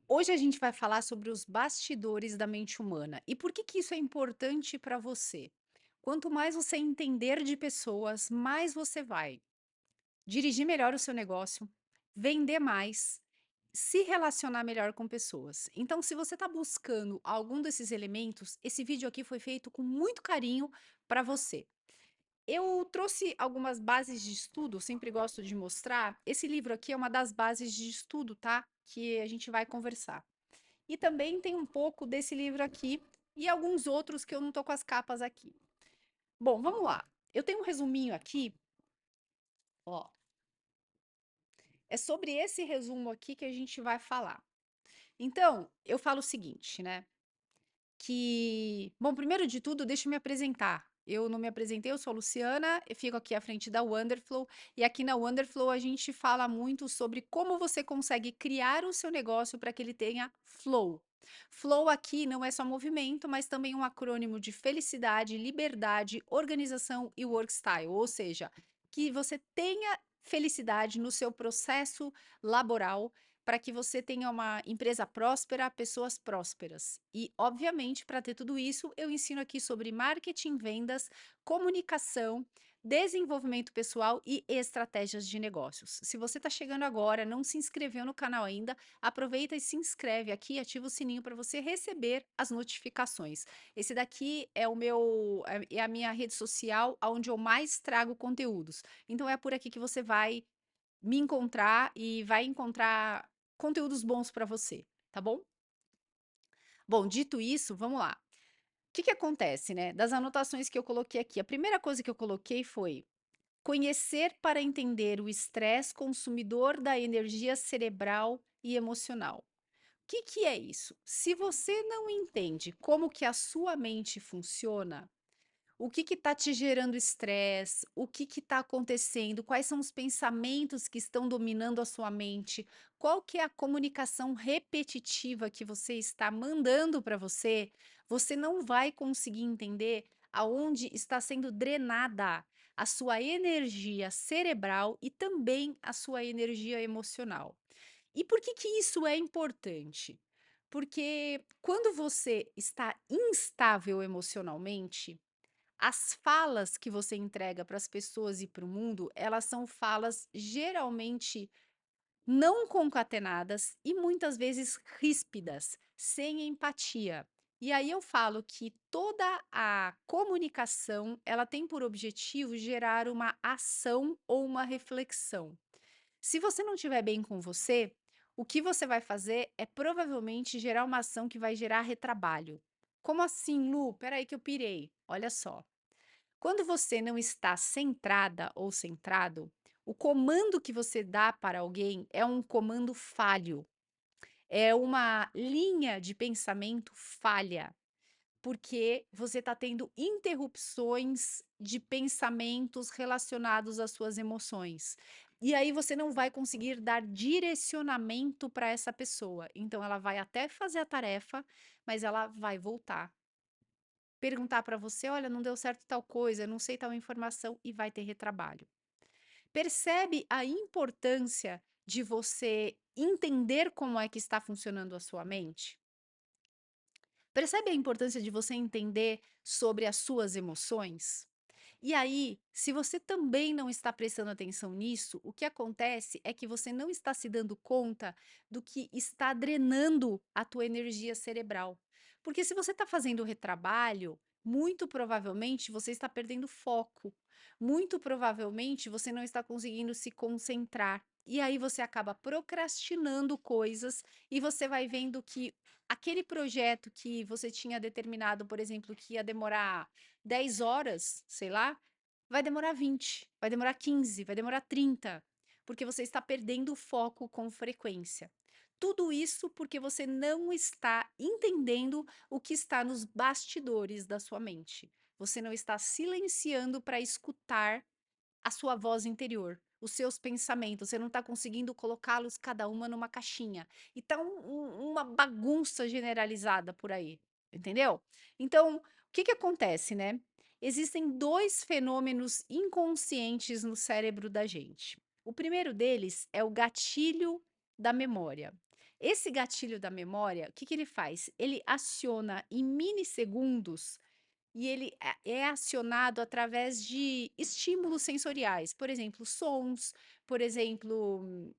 Hoje a gente vai falar sobre os bastidores da mente humana e por que que isso é importante para você. Quanto mais você entender de pessoas, mais você vai dirigir melhor o seu negócio, vender mais, se relacionar melhor com pessoas. Então, se você está buscando algum desses elementos, esse vídeo aqui foi feito com muito carinho para você. Eu trouxe algumas bases de estudo, sempre gosto de mostrar. Esse livro aqui é uma das bases de estudo, tá? Que a gente vai conversar. E também tem um pouco desse livro aqui e alguns outros que eu não tô com as capas aqui. Bom, vamos lá. Eu tenho um resuminho aqui, ó. É sobre esse resumo aqui que a gente vai falar. Então, eu falo o seguinte, né? Bom, primeiro de tudo, deixa eu me apresentar. Eu não me apresentei, eu sou a Luciana, eu fico aqui à frente da Wonderflow, e aqui na Wonderflow a gente fala muito sobre como você consegue criar o seu negócio para que ele tenha flow. Flow aqui não é só movimento, mas também um acrônimo de felicidade, liberdade, organização e work style, ou seja, que você tenha felicidade no seu processo laboral, para que você tenha uma empresa próspera, pessoas prósperas. E, obviamente, para ter tudo isso, eu ensino aqui sobre marketing, vendas, comunicação, desenvolvimento pessoal e estratégias de negócios. Se você está chegando agora, não se inscreveu no canal ainda, aproveita e se inscreve aqui e ativa o sininho para você receber as notificações. Esse daqui é é a minha rede social onde eu mais trago conteúdos. Então é por aqui que você vai me encontrar e vai encontrar conteúdos bons para você, tá bom? Bom, dito isso, vamos lá. O que que acontece, né? Das anotações que eu coloquei aqui, a primeira coisa que eu coloquei foi conhecer para entender o estresse consumidor da energia cerebral e emocional. O que que é isso? Se você não entende como que a sua mente funciona, o que está te gerando estresse? O que está acontecendo? Quais são os pensamentos que estão dominando a sua mente? Qual que é a comunicação repetitiva que você está mandando para você? Você não vai conseguir entender aonde está sendo drenada a sua energia cerebral e também a sua energia emocional. E por que que isso é importante? Porque quando você está instável emocionalmente, as falas que você entrega para as pessoas e para o mundo, elas são falas geralmente não concatenadas e muitas vezes ríspidas, sem empatia. E aí eu falo que toda a comunicação, ela tem por objetivo gerar uma ação ou uma reflexão. Se você não estiver bem com você, o que você vai fazer é provavelmente gerar uma ação que vai gerar retrabalho. Como assim, Lu? Peraí que eu pirei. Olha só. Quando você não está centrada ou centrado, o comando que você dá para alguém é um comando falho, é uma linha de pensamento falha, porque você está tendo interrupções de pensamentos relacionados às suas emoções. E aí você não vai conseguir dar direcionamento para essa pessoa. Então ela vai até fazer a tarefa, mas ela vai voltar perguntar para você: "Olha, não deu certo tal coisa, não sei tal informação", e vai ter retrabalho. Percebe a importância de você entender como é que está funcionando a sua mente? Percebe a importância de você entender sobre as suas emoções? E aí, se você também não está prestando atenção nisso, o que acontece é que você não está se dando conta do que está drenando a tua energia cerebral. Porque se você está fazendo o retrabalho, muito provavelmente você está perdendo foco. Muito provavelmente você não está conseguindo se concentrar. E aí você acaba procrastinando coisas e você vai vendo que aquele projeto que você tinha determinado, por exemplo, que ia demorar 10 horas, sei lá, vai demorar 20, vai demorar 15, vai demorar 30, porque você está perdendo o foco com frequência. Tudo isso porque você não está entendendo o que está nos bastidores da sua mente. Você não está silenciando para escutar a sua voz interior, os seus pensamentos, você não está conseguindo colocá-los cada uma numa caixinha. E tá uma bagunça generalizada por aí, entendeu? Então, o que que acontece, né? Existem dois fenômenos inconscientes no cérebro da gente. O primeiro deles é o gatilho da memória. Esse gatilho da memória, o que que ele faz? Ele aciona em milissegundos e ele é acionado através de estímulos sensoriais, por exemplo, sons, por exemplo,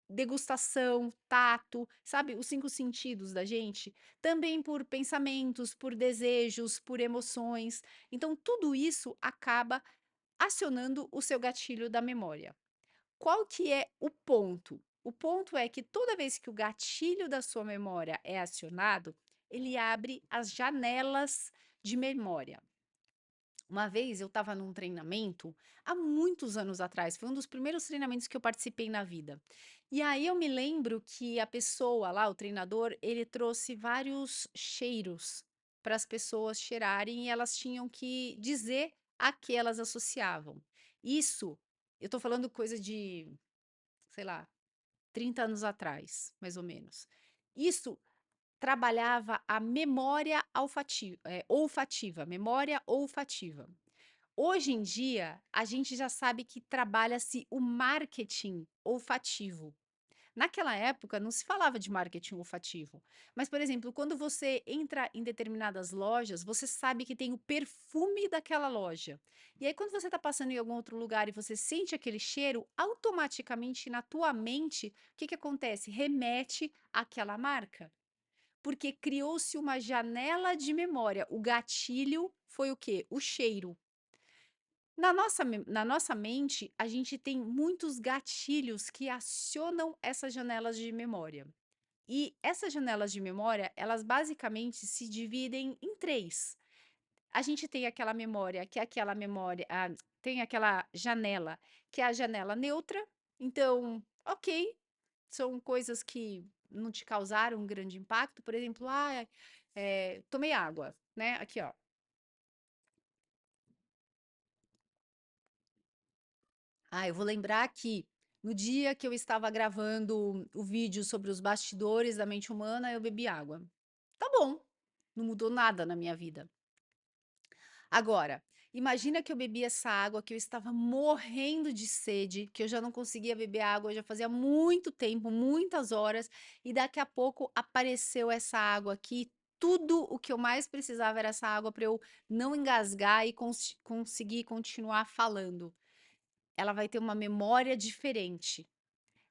degustação, tato, sabe, os 5 sentidos da gente, também por pensamentos, por desejos, por emoções. Então tudo isso acaba acionando o seu gatilho da memória. Qual que é o ponto? O ponto é que toda vez que o gatilho da sua memória é acionado, ele abre as janelas de memória. Uma vez eu estava num treinamento, há muitos anos atrás, foi um dos primeiros treinamentos que eu participei na vida. E aí eu me lembro que a pessoa lá, o treinador, ele trouxe vários cheiros para as pessoas cheirarem e elas tinham que dizer a que elas associavam. Isso, eu estou falando coisa de, sei lá, 30 anos atrás, mais ou menos. Isso trabalhava a memória olfativa, memória olfativa. Hoje em dia, a gente já sabe que trabalha-se o marketing olfativo. Naquela época, não se falava de marketing olfativo. Mas, por exemplo, quando você entra em determinadas lojas, você sabe que tem o perfume daquela loja. E aí, quando você está passando em algum outro lugar e você sente aquele cheiro, automaticamente na tua mente, o que que acontece? Remete àquela marca. Porque criou-se uma janela de memória. O gatilho foi o quê? O cheiro. Na nossa mente, a gente tem muitos gatilhos que acionam essas janelas de memória. E essas janelas de memória, elas basicamente se dividem em três. A gente tem aquela memória, que é aquela memória, tem aquela janela, que é a janela neutra. Então, ok, são coisas que não te causaram um grande impacto. Por exemplo, tomei água, né? Aqui, ó. Eu vou lembrar que no dia que eu estava gravando o vídeo sobre os bastidores da mente humana, eu bebi água. Tá bom, não mudou nada na minha vida. Agora, imagina que eu bebi essa água, que eu estava morrendo de sede, que eu já não conseguia beber água, já fazia muito tempo, muitas horas, e daqui a pouco apareceu essa água aqui. Tudo o que eu mais precisava era essa água para eu não engasgar e conseguir continuar falando. Ela vai ter uma memória diferente.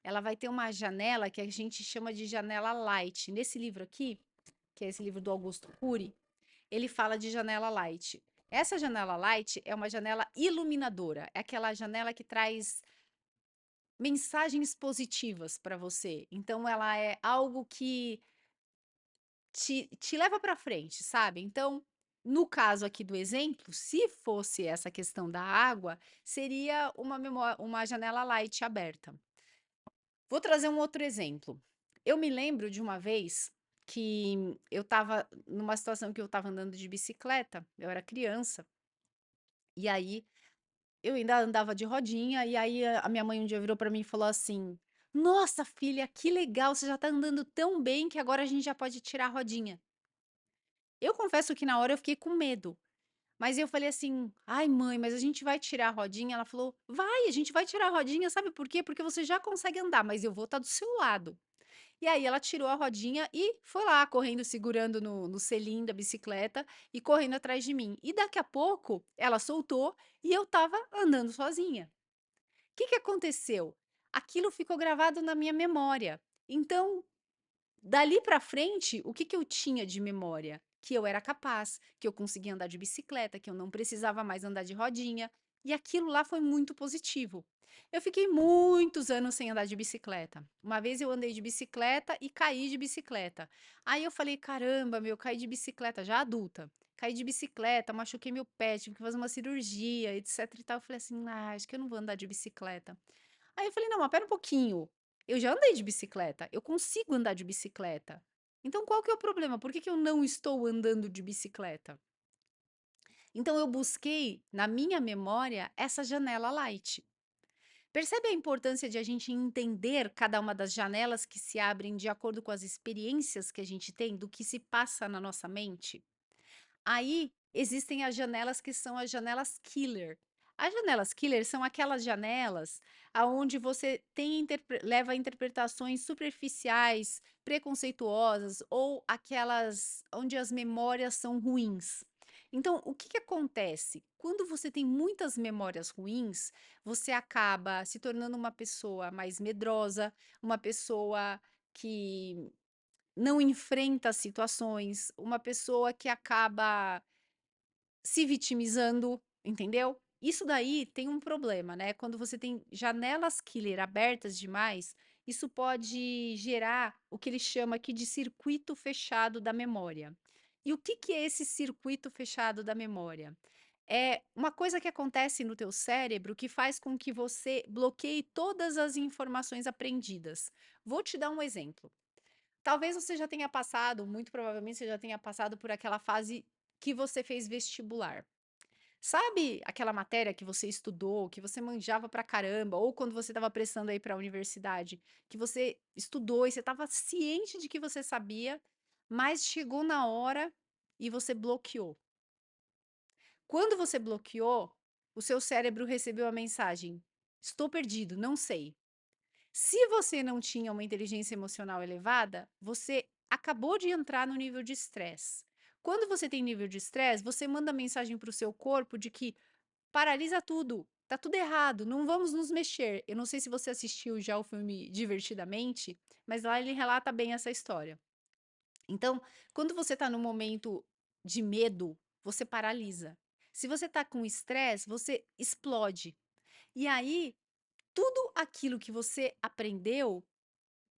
Ela vai ter uma janela que a gente chama de janela light. Nesse livro aqui, que é esse livro do Augusto Cury, ele fala de janela light. Essa janela light é uma janela iluminadora, é aquela janela que traz mensagens positivas para você. Então, ela é algo que te leva para frente, sabe? Então, no caso aqui do exemplo, se fosse essa questão da água, seria uma janela light aberta. Vou trazer um outro exemplo. Eu me lembro de uma vez que eu estava numa situação que eu estava andando de bicicleta, eu era criança, e aí eu ainda andava de rodinha, e aí a minha mãe um dia virou para mim e falou assim: Nossa, filha, que legal, você já está andando tão bem que agora a gente já pode tirar a rodinha. Eu confesso que na hora eu fiquei com medo, mas eu falei assim: Ai, mãe, mas a gente vai tirar a rodinha? Ela falou: Vai, a gente vai tirar a rodinha, sabe por quê? Porque você já consegue andar, mas eu vou estar do seu lado. E aí ela tirou a rodinha e foi lá, correndo, segurando no selim da bicicleta e correndo atrás de mim. E daqui a pouco ela soltou e eu estava andando sozinha. O que que aconteceu? Aquilo ficou gravado na minha memória. Então, dali para frente, o que que eu tinha de memória? Que eu era capaz, que eu conseguia andar de bicicleta, que eu não precisava mais andar de rodinha. E aquilo lá foi muito positivo. Eu fiquei muitos anos sem andar de bicicleta. Uma vez eu andei de bicicleta e caí de bicicleta. Aí eu falei: caramba, meu, caí de bicicleta, já adulta. Caí de bicicleta, machuquei meu pé, tive que fazer uma cirurgia, etc e tal. Eu falei assim: acho que eu não vou andar de bicicleta. Aí eu falei: "Não, mas espera um pouquinho, eu já andei de bicicleta, eu consigo andar de bicicleta. Então qual que é o problema? Por que que eu não estou andando de bicicleta?". Então eu busquei na minha memória essa janela light. Percebe a importância de a gente entender cada uma das janelas que se abrem de acordo com as experiências que a gente tem, do que se passa na nossa mente? Aí existem as janelas que são as janelas killer. As janelas killer são aquelas janelas aonde você tem leva interpretações superficiais, preconceituosas ou aquelas onde as memórias são ruins. Então, o que que acontece? Quando você tem muitas memórias ruins, você acaba se tornando uma pessoa mais medrosa, uma pessoa que não enfrenta situações, uma pessoa que acaba se vitimizando, entendeu? Isso daí tem um problema, né? Quando você tem janelas killer abertas demais, isso pode gerar o que ele chama aqui de circuito fechado da memória. E o que que é esse circuito fechado da memória? É uma coisa que acontece no teu cérebro que faz com que você bloqueie todas as informações aprendidas. Vou te dar um exemplo. Talvez você já tenha passado, muito provavelmente você já tenha passado por aquela fase que você fez vestibular. Sabe aquela matéria que você estudou, que você manjava pra caramba, ou quando você estava prestando aí para a universidade, que você estudou e você estava ciente de que você sabia, mas chegou na hora e você bloqueou. Quando você bloqueou, o seu cérebro recebeu a mensagem: estou perdido, não sei. Se você não tinha uma inteligência emocional elevada, você acabou de entrar no nível de estresse. Quando você tem nível de estresse, você manda mensagem para o seu corpo de que paralisa tudo, tá tudo errado, não vamos nos mexer. Eu não sei se você assistiu já o filme Divertidamente, mas lá ele relata bem essa história. Então, quando você está no momento de medo, você paralisa. Se você está com estresse, você explode. E aí, tudo aquilo que você aprendeu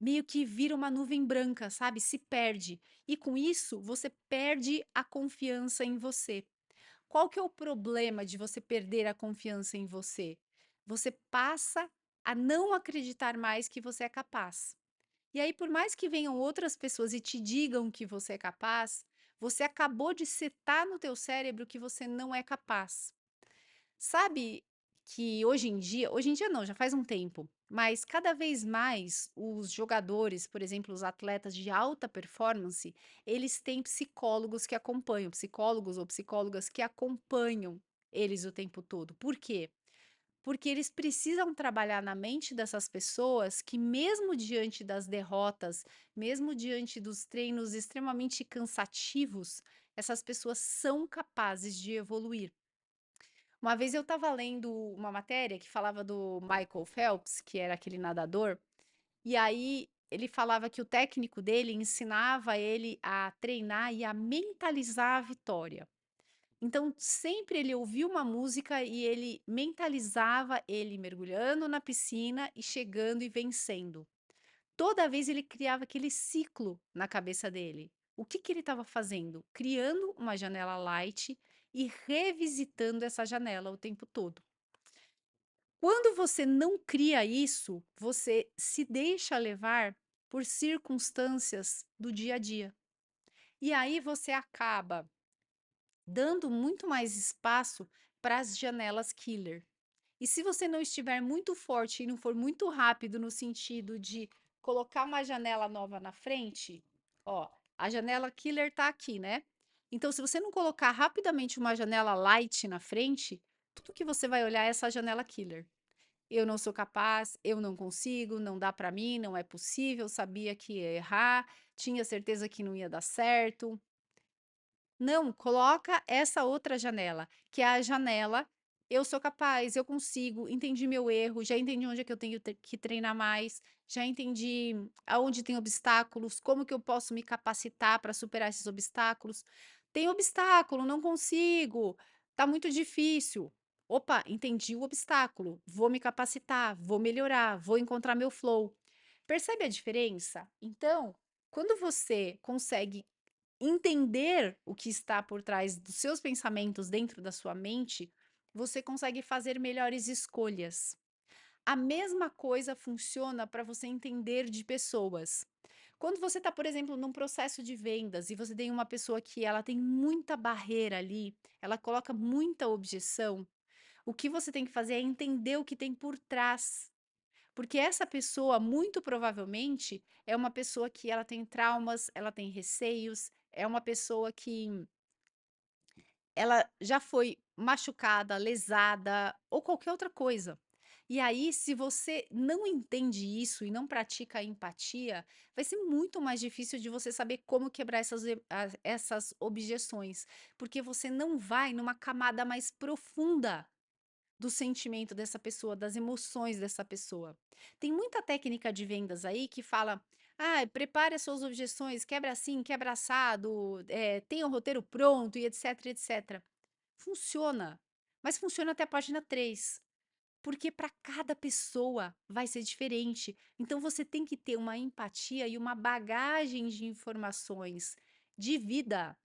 meio que vira uma nuvem branca, sabe? Se perde. E com isso, você perde a confiança em você. Qual que é o problema de você perder a confiança em você? Você passa a não acreditar mais que você é capaz. E aí, por mais que venham outras pessoas e te digam que você é capaz, você acabou de setar no teu cérebro que você não é capaz. Sabe que hoje em dia não, já faz um tempo, mas cada vez mais os jogadores, por exemplo, os atletas de alta performance, eles têm psicólogos que acompanham, psicólogos ou psicólogas que acompanham eles o tempo todo. Por quê? Porque eles precisam trabalhar na mente dessas pessoas que, mesmo diante das derrotas, mesmo diante dos treinos extremamente cansativos, essas pessoas são capazes de evoluir. Uma vez eu estava lendo uma matéria que falava do Michael Phelps, que era aquele nadador, e aí ele falava que o técnico dele ensinava ele a treinar e a mentalizar a vitória. Então, sempre ele ouvia uma música e ele mentalizava ele mergulhando na piscina e chegando e vencendo. Toda vez ele criava aquele ciclo na cabeça dele. O que que ele estava fazendo? Criando uma janela light e revisitando essa janela o tempo todo. Quando você não cria isso, você se deixa levar por circunstâncias do dia a dia. E aí você acaba dando muito mais espaço para as janelas killer. E se você não estiver muito forte e não for muito rápido no sentido de colocar uma janela nova na frente, ó, a janela killer tá aqui, né? Então, se você não colocar rapidamente uma janela light na frente, tudo que você vai olhar é essa janela killer. Eu não sou capaz, eu não consigo, não dá para mim, não é possível, sabia que ia errar, tinha certeza que não ia dar certo. Não, coloca essa outra janela, que é a janela, eu sou capaz, eu consigo, entendi meu erro, já entendi onde é que eu tenho que treinar mais, já entendi aonde tem obstáculos, como que eu posso me capacitar para superar esses obstáculos. Tem obstáculo, não consigo, tá muito difícil. Opa, entendi o obstáculo, vou me capacitar, vou melhorar, vou encontrar meu flow. Percebe a diferença? Então, quando você consegue entender o que está por trás dos seus pensamentos dentro da sua mente, você consegue fazer melhores escolhas. A mesma coisa funciona para você entender de pessoas. Quando você está, por exemplo, num processo de vendas e você tem uma pessoa que ela tem muita barreira ali, ela coloca muita objeção, o que você tem que fazer é entender o que tem por trás. Porque essa pessoa, muito provavelmente, é uma pessoa que ela tem traumas, ela tem receios, é uma pessoa que ela já foi machucada, lesada ou qualquer outra coisa. E aí, se você não entende isso e não pratica a empatia, vai ser muito mais difícil de você saber como quebrar essas objeções, porque você não vai numa camada mais profunda do sentimento dessa pessoa, das emoções dessa pessoa. Tem muita técnica de vendas aí que fala: ah, prepare as suas objeções, quebra assim, quebra assado, tenha o roteiro pronto e etc, etc. Funciona, mas funciona até a página 3, porque para cada pessoa vai ser diferente. Então você tem que ter uma empatia e uma bagagem de informações de vida,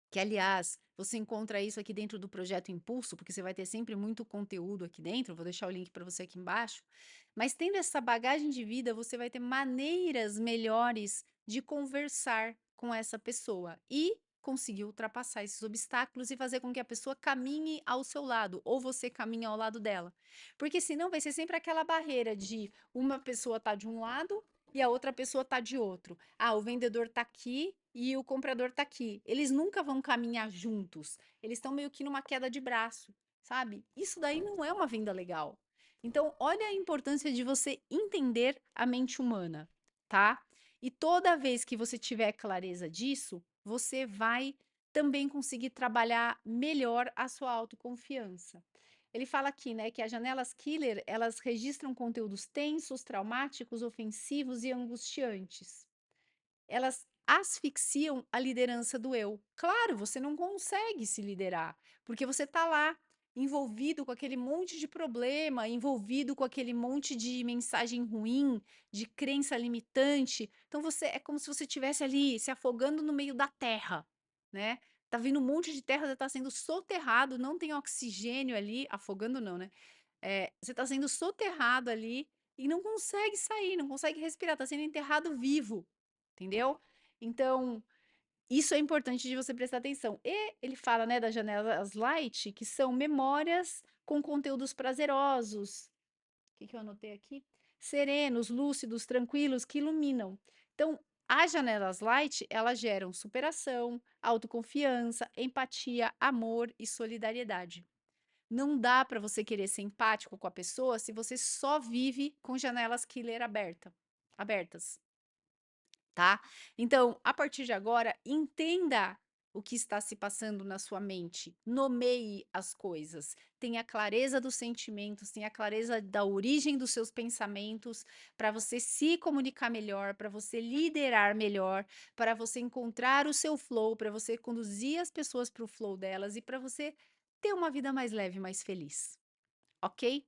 que aliás, você encontra isso aqui dentro do projeto Impulso, porque você vai ter sempre muito conteúdo aqui dentro, vou deixar o link para você aqui embaixo. Mas tendo essa bagagem de vida, você vai ter maneiras melhores de conversar com essa pessoa e conseguir ultrapassar esses obstáculos e fazer com que a pessoa caminhe ao seu lado, ou você caminhe ao lado dela. Porque senão vai ser sempre aquela barreira de uma pessoa tá de um lado e a outra pessoa tá de outro. Ah, o vendedor tá aqui e o comprador tá aqui. Eles nunca vão caminhar juntos. Eles estão meio que numa queda de braço, sabe? Isso daí não é uma venda legal. Então, olha a importância de você entender a mente humana, tá? E toda vez que você tiver clareza disso, você vai também conseguir trabalhar melhor a sua autoconfiança. Ele fala aqui, né, que as janelas killer, elas registram conteúdos tensos, traumáticos, ofensivos e angustiantes. Elas asfixiam a liderança do eu. Claro, você não consegue se liderar, porque você está lá envolvido com aquele monte de problema, envolvido com aquele monte de mensagem ruim, de crença limitante. Então você é como se você estivesse ali se afogando no meio da terra, né? Tá vindo um monte de terra, você está sendo soterrado, não tem oxigênio ali, afogando não, né? Você está sendo soterrado ali e não consegue sair, não consegue respirar, está sendo enterrado vivo, entendeu? Então, isso é importante de você prestar atenção. E ele fala, né, das janelas light, que são memórias com conteúdos prazerosos. O que que eu anotei aqui? Serenos, lúcidos, tranquilos, que iluminam. Então, as janelas light, elas geram superação, autoconfiança, empatia, amor e solidariedade. Não dá para você querer ser empático com a pessoa se você só vive com janelas killer abertas, tá? Então, a partir de agora, entenda o que está se passando na sua mente, nomeie as coisas, tenha clareza dos sentimentos, tenha clareza da origem dos seus pensamentos, para você se comunicar melhor, para você liderar melhor, para você encontrar o seu flow, para você conduzir as pessoas para o flow delas e para você ter uma vida mais leve, mais feliz, ok?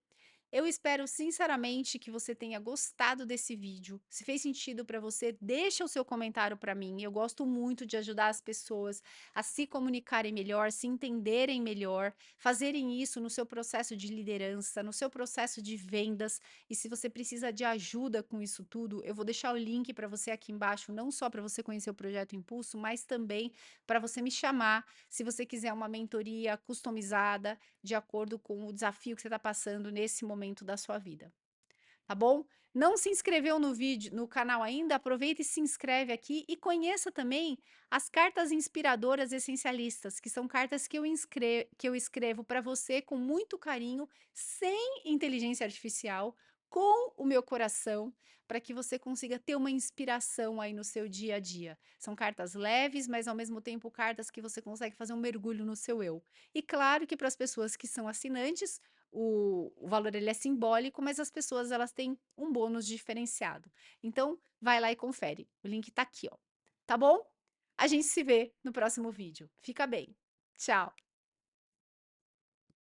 Eu espero sinceramente que você tenha gostado desse vídeo. Se fez sentido para você, deixa o seu comentário para mim. Eu gosto muito de ajudar as pessoas a se comunicarem melhor, se entenderem melhor, fazerem isso no seu processo de liderança, no seu processo de vendas. E se você precisa de ajuda com isso tudo, eu vou deixar o link para você aqui embaixo, não só para você conhecer o projeto Impulso, mas também para você me chamar se você quiser uma mentoria customizada de acordo com o desafio que você está passando nesse momento da sua vida, tá bom? Não se inscreveu no vídeo, no canal ainda? Aproveita e se inscreve aqui e conheça também as cartas inspiradoras essencialistas, que são cartas que eu escrevo para você com muito carinho, sem inteligência artificial, com o meu coração, para que você consiga ter uma inspiração aí no seu dia a dia. São cartas leves, mas ao mesmo tempo cartas que você consegue fazer um mergulho no seu eu. E claro que para as pessoas que são assinantes, o valor ele é simbólico, mas as pessoas elas têm um bônus diferenciado. Então, vai lá e confere. O link tá aqui, ó. Tá bom? A gente se vê no próximo vídeo. Fica bem. Tchau.